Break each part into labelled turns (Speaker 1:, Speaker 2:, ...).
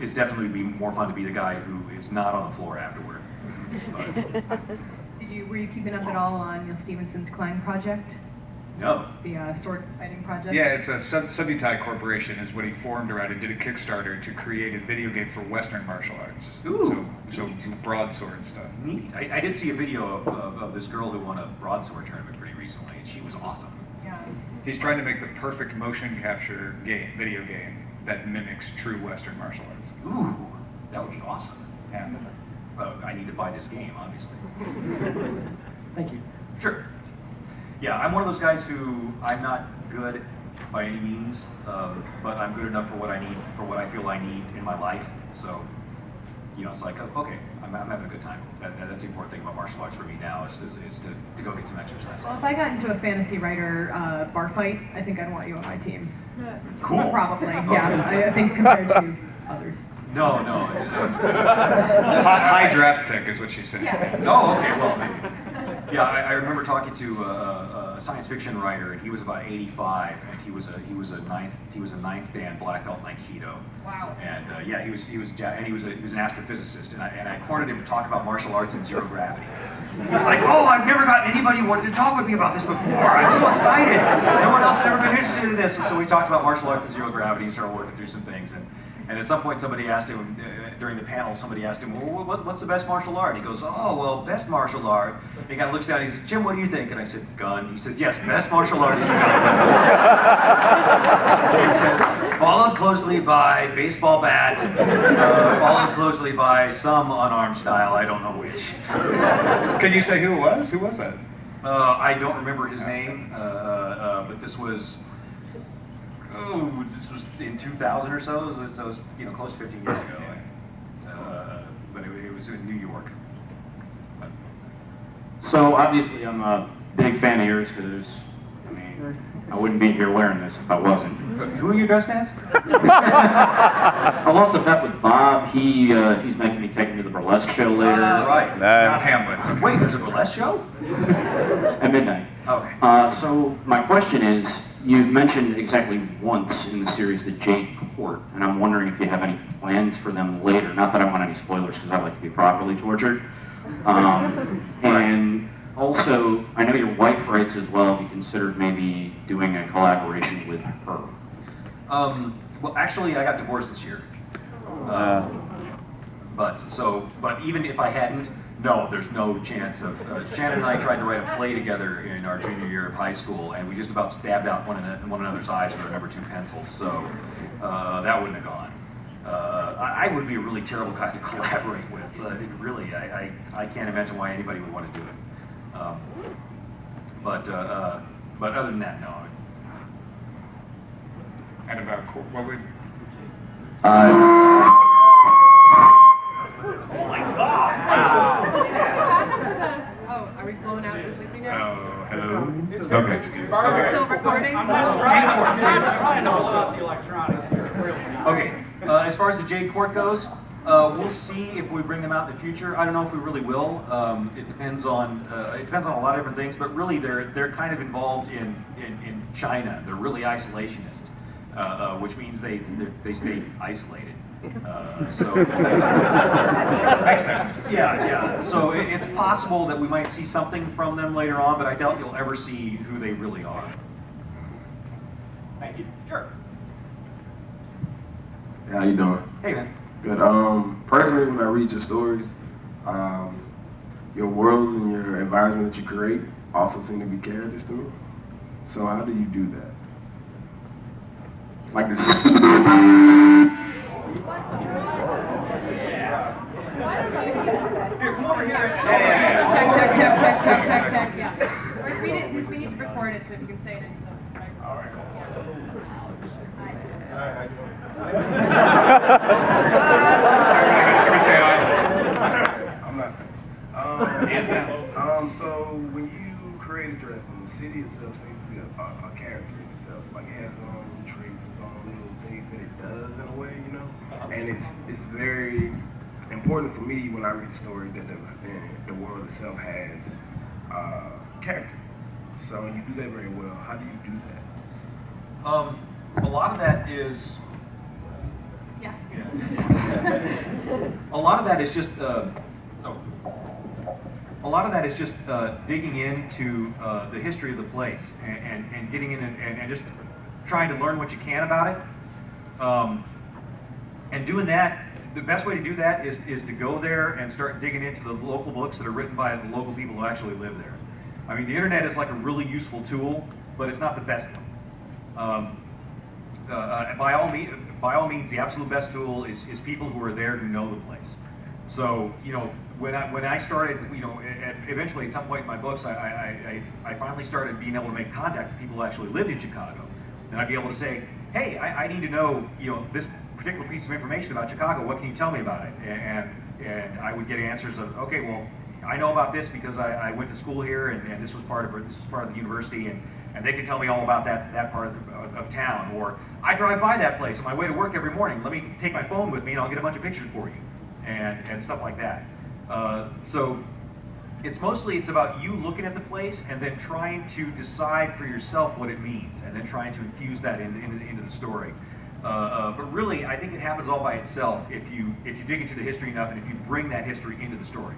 Speaker 1: it's definitely be more fun to be the guy who is not on the floor afterward. But,
Speaker 2: Were you keeping up at all on Neil Stephenson's Klein project?
Speaker 1: no.
Speaker 2: The sword fighting project?
Speaker 3: Yeah, it's a Subutai Corporation is what he formed around and did a Kickstarter to create a video game for Western martial arts.
Speaker 1: Ooh.
Speaker 3: So broadsword stuff.
Speaker 1: Neat. I did see a video of this girl who won a broadsword tournament pretty recently, and she was awesome.
Speaker 2: Yeah.
Speaker 3: He's trying to make the perfect motion capture video game that mimics true Western martial arts.
Speaker 1: Ooh, that would be awesome.
Speaker 3: Yeah.
Speaker 1: I need to buy this game, obviously.
Speaker 4: Thank you.
Speaker 1: Sure. Yeah, I'm one of those guys who I'm not good by any means, but I'm good enough for what I need, for what I feel I need in my life. So, you know, it's like, okay, I'm having a good time. That's the important thing about martial arts for me now is to go get some exercise.
Speaker 2: Well, if I got into a fantasy writer bar fight, I think I'd want you on my team.
Speaker 1: Cool.
Speaker 2: Probably,
Speaker 1: Okay.
Speaker 2: yeah. I think compared to others.
Speaker 1: No.
Speaker 3: High draft pick is what she said.
Speaker 2: Yes.
Speaker 1: Oh, okay, well, maybe. Yeah, I remember talking to a science fiction writer, and he was about 85, and he was a ninth dan black belt in Aikido.
Speaker 2: Wow.
Speaker 1: And yeah, he was an astrophysicist, and I cornered him to talk about martial arts and zero gravity. He's like, oh, I've never gotten anybody who wanted to talk with me about this before. I'm so excited. No one else has ever been interested in this. And so we talked about martial arts and zero gravity and started working through some things. And at some point, somebody asked him, during the panel, somebody asked him, well, what's the best martial art? He goes, oh, well, best martial art. And he kind of looks down, he says, Jim, what do you think? And I said, gun. He says, yes, best martial art is gun. He says, followed closely by baseball bat, followed closely by some unarmed style, I don't know which.
Speaker 3: Can you say who it was? Who was that?
Speaker 1: I don't remember his name, but this was in 2000 or so. So it was, you know, close to 15 years ago. But it was in New York.
Speaker 5: So obviously I'm a big fan of yours because, I mean, I wouldn't be here wearing this if I wasn't.
Speaker 1: Who are you dressed as?
Speaker 5: I lost a bet with Bob. He's making me take him to the burlesque show later.
Speaker 1: Right.
Speaker 3: Not Hamlet.
Speaker 1: Wait, there's a burlesque show?
Speaker 5: At midnight.
Speaker 1: Okay.
Speaker 5: So my question is, you've mentioned exactly once in the series the Jade Court, and I'm wondering if you have any plans for them later. Not that I want any spoilers, because I like to be properly tortured. And also, I know your wife writes as well. Have you considered maybe doing a collaboration with her?
Speaker 1: Well, actually, I got divorced this year. But even if I hadn't, no, there's no chance of. Shannon and I tried to write a play together in our junior year of high school, and we just about stabbed out one another's eyes with our number 2 pencils. So that wouldn't have gone. I would be a really terrible guy to collaborate with. Really, I can't imagine why anybody would want to do it. But other than that, no.
Speaker 3: And about what would?
Speaker 1: Oh my God! Wow.
Speaker 2: Oh, are we blowing out completely now?
Speaker 3: Oh, hello. Okay.
Speaker 2: Still recording?
Speaker 4: I'm not trying to blow out the electronics.
Speaker 1: Okay, as far as the Jade Court goes, we'll see if we bring them out in the future. I don't know if we really will. It depends on a lot of different things, but really they're kind of involved in China. They're really isolationist, which means they stay isolated. So
Speaker 3: Makes sense.
Speaker 1: yeah. So it's possible that we might see something from them later on, but I doubt you'll ever see who they really are. Thank you. Sure.
Speaker 6: How you doing?
Speaker 1: Hey, man.
Speaker 6: Good. Personally, when I read your stories, your worlds and your environment that you create also seem to be characters to me. So how do you do that? Like this.
Speaker 1: Here, come over here.
Speaker 2: Check. Yeah. We need to record it, so if you can say it into the microphone.
Speaker 6: All right, cool. I'm not. So when you create a dress, the city itself seems to be a character in itself. Like it has its own traits, its own little things that it does in a way, you know. And it's very important for me when I read the story that the world itself has character. So you do that very well. How do you do that?
Speaker 1: A lot of that is.
Speaker 2: Yeah.
Speaker 1: lot of that is just digging into the history of the place and getting in and just trying to learn what you can about it. And doing that, the best way to do that is to go there and start digging into the local books that are written by the local people who actually live there. I mean, the internet is like a really useful tool, but it's not the best one. By all means, the absolute best tool is people who are there who know the place. So, you know, when I started, you know, eventually at some point in my books, I finally started being able to make contact with people who actually lived in Chicago. And I'd be able to say, hey, I need to know, you know, this particular piece of information about Chicago. What can you tell me about it? And I would get answers of, okay, well, I know about this because I went to school here, and this was part of the university, and they can tell me all about that part of town. Or I drive by that place on my way to work every morning. Let me take my phone with me, and I'll get a bunch of pictures for you, and stuff like that. So it's about you looking at the place and then trying to decide for yourself what it means, and then trying to infuse that into the story. But really, I think it happens all by itself if you dig into the history enough, and if you bring that history into the story.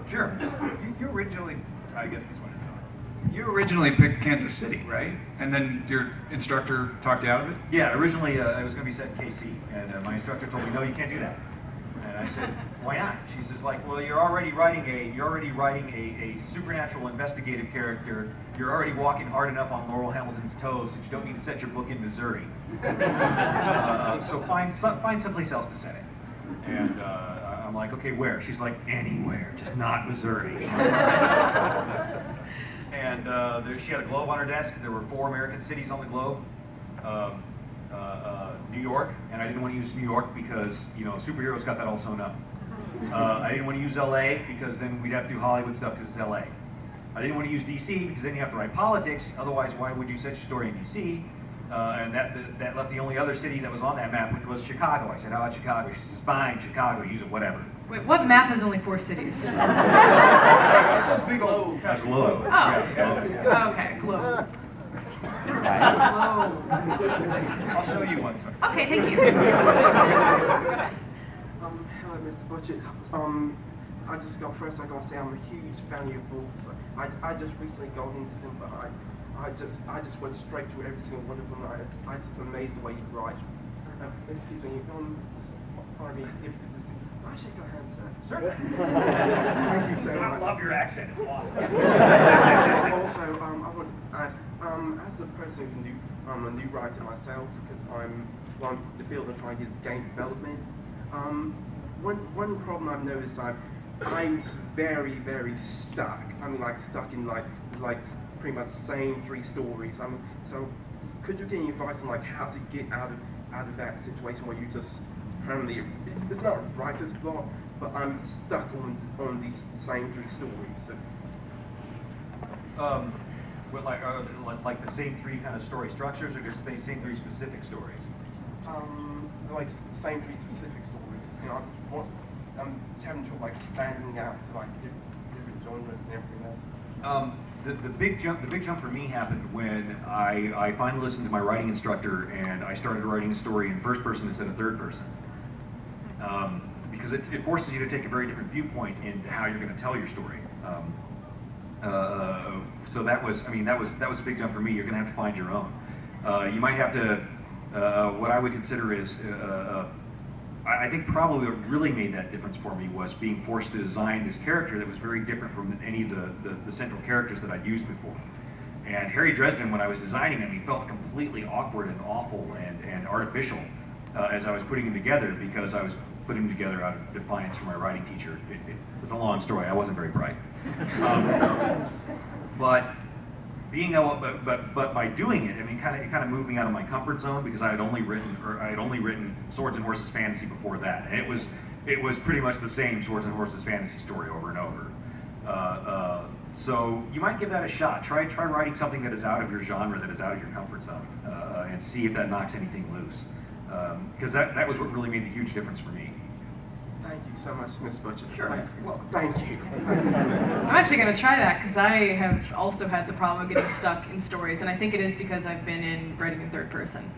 Speaker 1: Sure.
Speaker 3: You originally, I guess this one is on. You originally picked Kansas City, right? And then your instructor talked you out of it?
Speaker 1: Yeah, originally it was going to be set in KC, and my instructor told me, no, you can't do that. And I said, why not? She's just like, well, you're already writing a supernatural investigative character. You're already walking hard enough on Laurel Hamilton's toes that you don't need to set your book in Missouri. So find someplace else to set it. And I'm like, okay, where? She's like, anywhere, just not Missouri. And she had a globe on her desk. There were 4 American cities on the globe. New York, and I didn't want to use New York because, you know, superheroes got that all sewn up. I didn't want to use LA because then we'd have to do Hollywood stuff because it's LA. I didn't want to use DC because then you have to write politics. Otherwise, why would you set your story in DC? And that left the only other city that was on that map, which was Chicago. I said, how about Chicago? She says, fine, Chicago, use it, whatever.
Speaker 2: Wait, what map has only 4 cities?
Speaker 6: That's just big old.
Speaker 1: That's globe.
Speaker 2: Oh.
Speaker 1: Yeah.
Speaker 2: Okay, globe.
Speaker 3: I'll show you one, sir.
Speaker 2: Okay, thank you.
Speaker 7: Hello, Mr. Butchett. I gotta say I'm a huge fan of your books. I just recently got into them, but I just went straight through every single one of them. I just amazed the way you write. Excuse me, pardon me, if this, I shake your hand, sir.
Speaker 1: Sure.
Speaker 7: Thank you so much.
Speaker 1: I love your accent. It's awesome.
Speaker 7: Also, I want to ask, as a person who's a new writer myself, because I'm the field I'm trying to get is game development. One problem I've noticed, I'm very, very stuck. I mean, like stuck in like pretty much the same 3 stories. So could you give any advice on like how to get out of that situation where you just permanently, it's not a writer's block, but I'm stuck on these same 3 stories. So.
Speaker 1: With like the same 3 kind of story structures, or just the same 3 specific stories?
Speaker 7: Like same 3 specific stories. You know, I'm having trouble like expanding out to like different genres and everything else.
Speaker 1: The big jump for me happened when I finally listened to my writing instructor and I started writing a story in first person instead of third person. Because it forces you to take a very different viewpoint into how you're going to tell your story. So that was a big jump for me. You're going to have to find your own. You might have to. What I would consider is, I think probably what really made that difference for me was being forced to design this character that was very different from any of the central characters that I'd used before. And Harry Dresden, when I was designing him, he felt completely awkward and awful and artificial as I was putting him together, because I was putting him together out of defiance from my writing teacher. It's a long story. I wasn't very bright. But being able, but by doing it, I mean, it kind of moved me out of my comfort zone, because I had only written Swords and Horses fantasy before that, and it was pretty much the same Swords and Horses fantasy story over and over. So you might give that a shot. Try writing something that is out of your genre, that is out of your comfort zone, and see if that knocks anything loose. Because that was what really made the huge difference for me.
Speaker 7: Thank you so much, Ms. Butcher.
Speaker 1: Sure.
Speaker 7: Thank you.
Speaker 2: I'm actually going to try that, because I have also had the problem of getting stuck in stories, and I think it is because I've been writing in third person.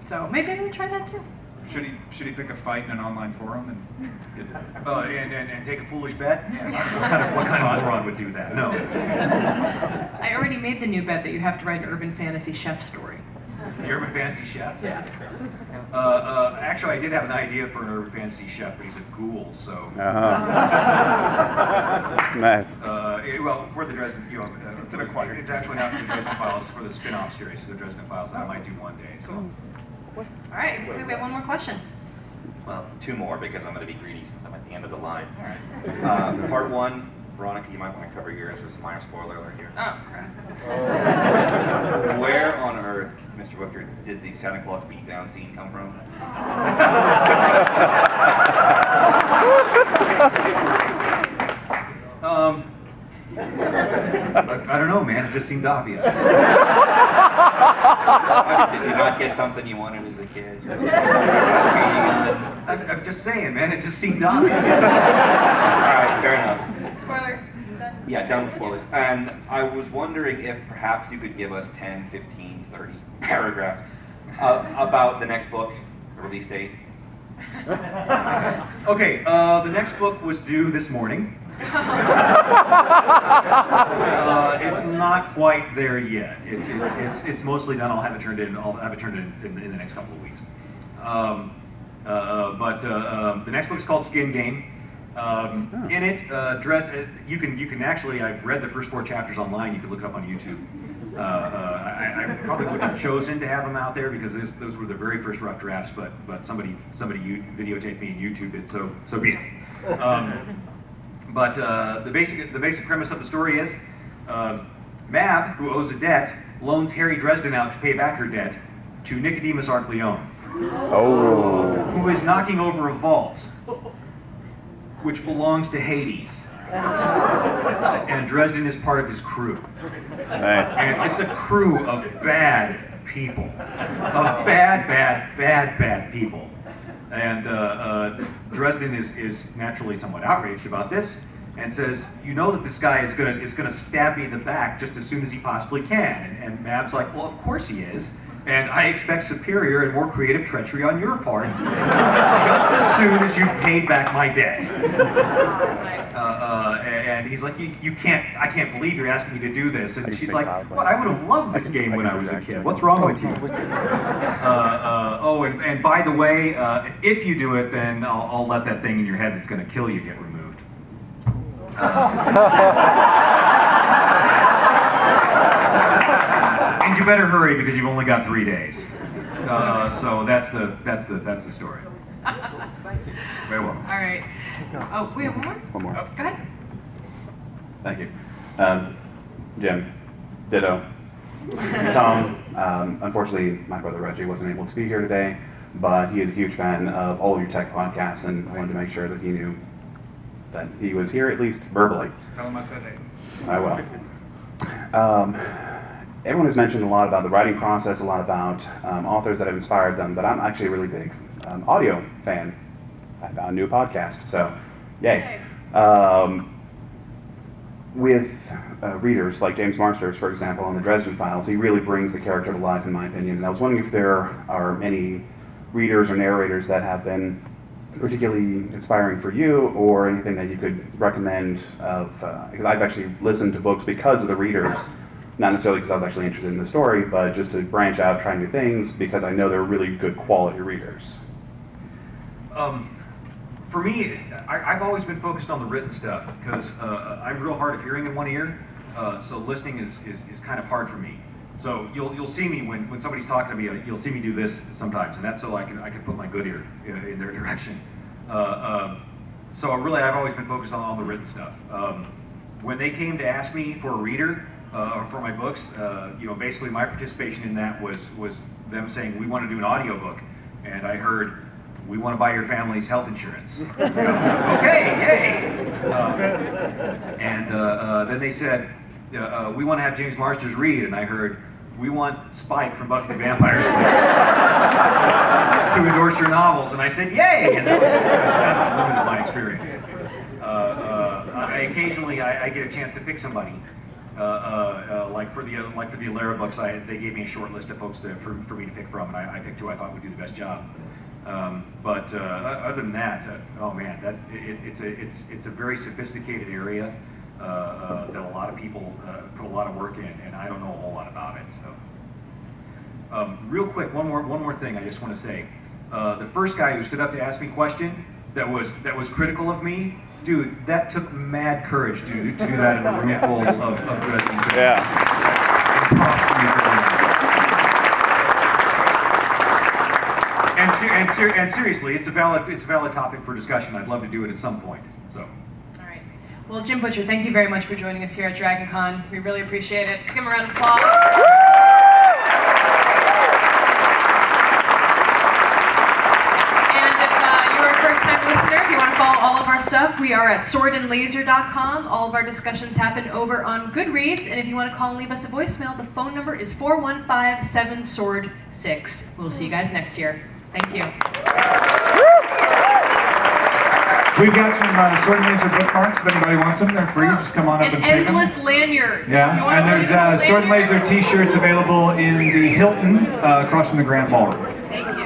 Speaker 2: So maybe I'm going to try that too.
Speaker 3: Should he pick a fight in an online forum and get
Speaker 1: And take a foolish bet? Yeah. What kind of moron would do that? No.
Speaker 2: I already made the new bet that you have to write an urban fantasy chef story.
Speaker 1: The urban fantasy chef?
Speaker 2: Yes.
Speaker 1: Actually, I did have an idea for an urban fantasy chef, but he's a ghoul, so.
Speaker 8: Nice.
Speaker 1: Well, for the Dresden, it's an acquired. It's actually not for the Dresden Files. It's for the spin-off series of the Dresden Files that I might do one day. So.
Speaker 2: All right, so we have one more question.
Speaker 9: Well, two more because I'm going to be greedy since I'm at the end of the line.
Speaker 2: All right.
Speaker 9: Part one, Veronica, you might want to cover yours. There's a minor spoiler alert here.
Speaker 2: Oh, crap.
Speaker 9: Where on earth, Mr. Booker, did the Santa Claus beatdown scene come from?
Speaker 1: I don't know, man. It just seemed obvious.
Speaker 9: Did you not get something you wanted as a kid?
Speaker 1: I'm just saying, man. It just seemed obvious.
Speaker 9: All right, fair enough.
Speaker 2: Spoilers. Done.
Speaker 9: Yeah, done with spoilers. And I was wondering if perhaps you could give us 10, 15, 30 paragraphs about the next book, the release date.
Speaker 1: Okay, the next book was due this morning. It's not quite there yet. It's mostly done. I'll have it turned in. I'll have it turned in the next couple of weeks. But the next book is called Skin Game. In it, you can actually. I've read the first 4 chapters online. You can look it up on YouTube. I probably wouldn't have chosen to have them out there because those were the very first rough drafts. But somebody videotaped me and YouTubed it. So be it. But the basic premise of the story is Mab, who owes a debt, loans Harry Dresden out to pay back her debt to Nicodemus Arcleon, who is knocking over a vault which belongs to Hades. And Dresden is part of his crew.
Speaker 8: Nice.
Speaker 1: And it's a crew of bad people. Of bad people. And Dresden is naturally somewhat outraged about this and says, you know that this guy is gonna stab me in the back just as soon as he possibly can. And Mab's like, well, of course he is. And I expect superior and more creative treachery on your part, just as soon as you've paid back my debt.
Speaker 2: Nice.
Speaker 1: And he's like, I can't believe you're asking me to do this. And she's like, what? I would have loved this game when I was a kid. What's wrong with you? And by the way, if you do it, then I'll let that thing in your head that's going to kill you get removed. And you better hurry because you've only got 3 days. So that's the story. Very well.
Speaker 2: All right. Oh, we have one more?
Speaker 8: One more.
Speaker 2: Go ahead.
Speaker 8: Thank you. Jim, ditto. Tom, unfortunately, my brother Reggie wasn't able to be here today, but he is a huge fan of all of your tech podcasts, and I wanted to make sure that he knew that he was here, at least verbally.
Speaker 3: tell him I said hey?
Speaker 8: I will. Everyone has mentioned a lot about the writing process, a lot about authors that have inspired them, but I'm actually a really big audio fan. I found a new podcast, so yay. With readers like James Marsters, for example, on the Dresden Files, he really brings the character to life, in my opinion. And I was wondering if there are any readers or narrators that have been particularly inspiring for you, or anything that you could recommend of, because I've actually listened to books because of the readers, not necessarily because I was actually interested in the story, but just to branch out, try new things, because I know they're really good quality readers.
Speaker 1: For me, I've always been focused on the written stuff because I'm real hard of hearing in one ear, so listening is kind of hard for me. So you'll see me when somebody's talking to me, you'll see me do this sometimes, and that's so I can put my good ear in their direction. So really, I've always been focused on the written stuff. When they came to ask me for a reader for my books, basically my participation in that was them saying we want to do an audiobook, and I heard, we want to buy your family's health insurance. Okay, yay! Then they said, we want to have James Marsters read, and I heard, we want Spike from Buffy the Vampire Slayer to endorse your novels, and I said, yay! And that was kind of the limit of my experience. Occasionally I get a chance to pick somebody. Like for the Alara books, they gave me a short list of folks for me to pick from, and I picked who I thought would do the best job. But other than that, oh man, it's a very sophisticated area that a lot of people put a lot of work in, and I don't know a whole lot about it. So, real quick, one more thing I just want to say. The first guy who stood up to ask me a question that was critical of me, dude, that took mad courage to do that in a room full of Dresden.
Speaker 8: Yeah.
Speaker 1: Props to you for doing that. And seriously, it's a valid topic for discussion. I'd love to do it at some point. So.
Speaker 2: All right. Well, Jim Butcher, thank you very much for joining us here at DragonCon. We really appreciate it. Let's give him a round of applause. And if you're a first-time listener, if you want to follow all of our stuff, we are at swordandlaser.com. All of our discussions happen over on Goodreads. And if you want to call and leave us a voicemail, the phone number is 415-7-SWORD-6. We'll see you guys next year. Thank you.
Speaker 3: We've got some Sword and Laser bookmarks. If anybody wants them, they're free. Just come on up and take them.
Speaker 2: Endless lanyards.
Speaker 3: Yeah, and there's Sword and Laser t-shirts available in the Hilton across from the Grand Ballroom.
Speaker 2: Thank you.